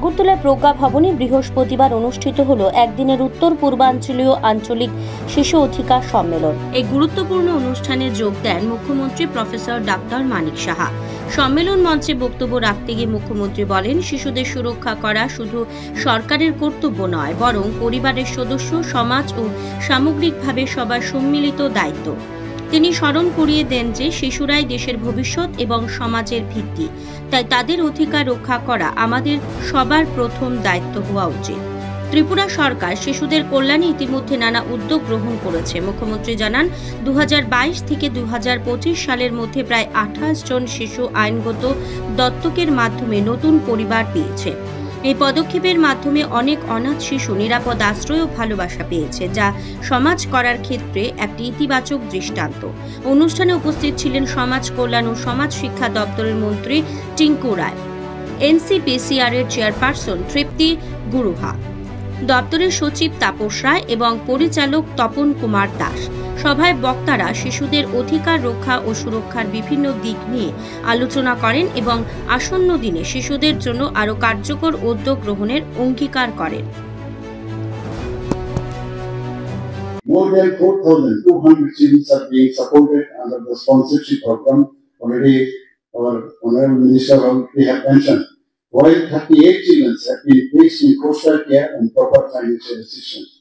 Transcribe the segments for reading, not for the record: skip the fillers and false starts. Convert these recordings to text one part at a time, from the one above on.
আগরতলা প্রজ্ঞা ভবনে বৃহস্পতিবার অনুষ্ঠিত হলো একদিনের উত্তর পূর্বাঞ্চলীয় আঞ্চলিক শিশু অধিকার সম্মেলন। এই গুরুত্বপূর্ণ অনুষ্ঠানে যোগ দেন মুখ্যমন্ত্রী প্রফেসর ডাক্তার মানিক সাহা। সম্মেলন মঞ্চে বক্তব্য রাখতে গিয়ে মুখ্যমন্ত্রী বলেন, শিশুদের সুরক্ষা করা শুধু সরকারের কর্তব্য নয়, বরং পরিবারের সদস্য, সমাজ ও সামগ্রিকভাবে সবার সম্মিলিত দায়িত্ব। তিনি স্মরণ করিয়ে দেন যে শিশুরাই দেশের ভবিষ্যৎ এবং সমাজের ভিত্তি, তাই তাদের অধিকার রক্ষা করা আমাদের সবার প্রথম দায়িত্ব হওয়া উচিত। ত্রিপুরা সরকার শিশুদের কল্যাণে ইতিমধ্যে নানা উদ্যোগ গ্রহণ করেছে। মুখ্যমন্ত্রী জানান, 2022 থেকে 2025 সালের মধ্যে প্রায় 28 জন শিশু আইনগত দত্তকের মাধ্যমে নতুন পরিবার পেয়েছে। এই পদক্ষেপের মাধ্যমে অনেক অনাথ শিশু নিরাপদ আশ্রয় ও ভালোবাসা পেয়েছে, যা সমাজ করার ক্ষেত্রে একটি ইতিবাচক দৃষ্টান্ত। অনুষ্ঠানে উপস্থিত ছিলেন সমাজ কল্যাণ ও সমাজ শিক্ষা দপ্তরের মন্ত্রী টিঙ্কু রায়, NCPCR এর চেয়ারপারসন তৃপ্তি গুরুহা, দপ্তরের সচিব তাপস রায় এবং পরিচালক তপন কুমার দাস। সভায় বক্তারা শিশুদের অধিকার রক্ষা ও সুরক্ষার বিভিন্ন দিক নিয়ে আলোচনা করেন এবং আসন্ন দিনে শিশুদের জন্য আরও কার্যকর উদ্যোগ গ্রহণের অঙ্গীকার করেন। More than 4,200 children are being supported under the sponsorship program. Already our Honorable Minister already have mentioned. While 38 children have been placed in foster care and proper financial assistance.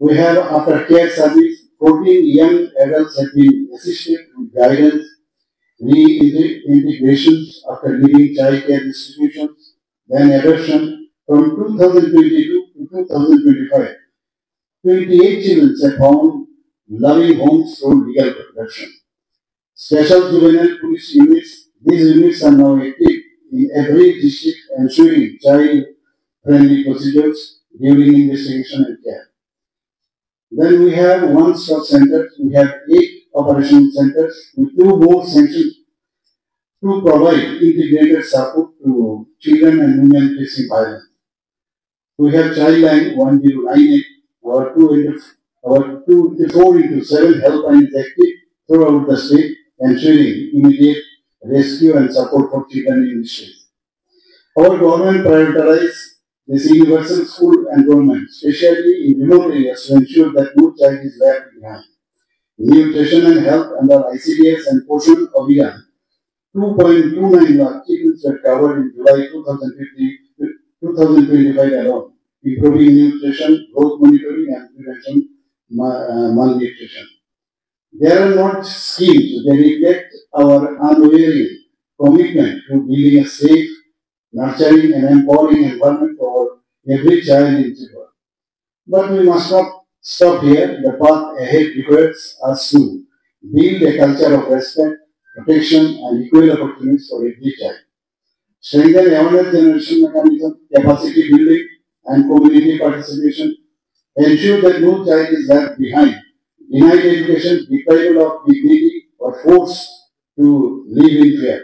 We have after-care service. 14 young adults have been assisted with guidance, reintegrations after leaving child care institutions, then adoption. From 2022 to 2025, 28 children have found loving homes through legal protection. Special juvenile police units. These units are now active in every district, ensuring child-friendly procedures during investigation and care. Then we have one-stop centers. We have 8 operational centers with 2 more centers to provide integrated support to children and women facing violence. We have Childline 1098, our 24/7 helpline is active throughout the state, ensuring immediate rescue and support for children in distress. Our government prioritizes this universal school enrollment, especially in remote areas, to ensure that no child is left behind. Nutrition and health under ICDS and Poshan Abhiyan, 2.29 lakh children were covered in July 2025 alone, improving nutrition, growth monitoring, and prevention malnutrition. There are not schemes that reflect our unwavering commitment to building a safe, nurturing, and empowering environment for every child in Tripura. But we must not stop here. The path ahead requires us to build a culture of respect, protection, and equal opportunities for every child. Strengthen awareness generation mechanism, capacity building, and community participation. Ensure that no child is left behind, denied education, deprived of dignity, or forced to live in fear.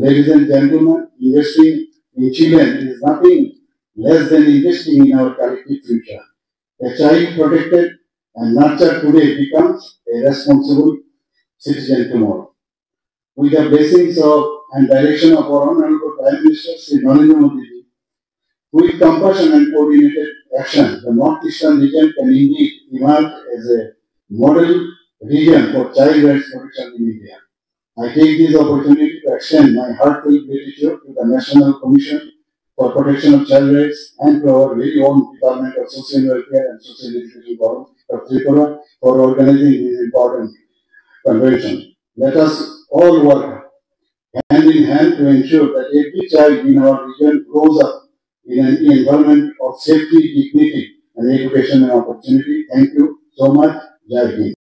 Ladies and gentlemen, investing in children is nothing less than investing in our collective future. A child protected and nurtured today becomes a responsible citizen tomorrow. With the blessings of and direction of our Honorable Prime Minister Sri Narendra Modi, with compassion and coordinated action, the Northeastern region can indeed emerge as a model region for child rights protection in India. I take this opportunity to extend my heartfelt gratitude to the National Commission for Protection of Child Rights and to our very own Department of Social Welfare and Social Education of Tripura for organizing this important convention. Let us all work hand in hand to ensure that every child in our region grows up in an environment of safety, dignity, and education and opportunity. Thank you so much. Jai Hind.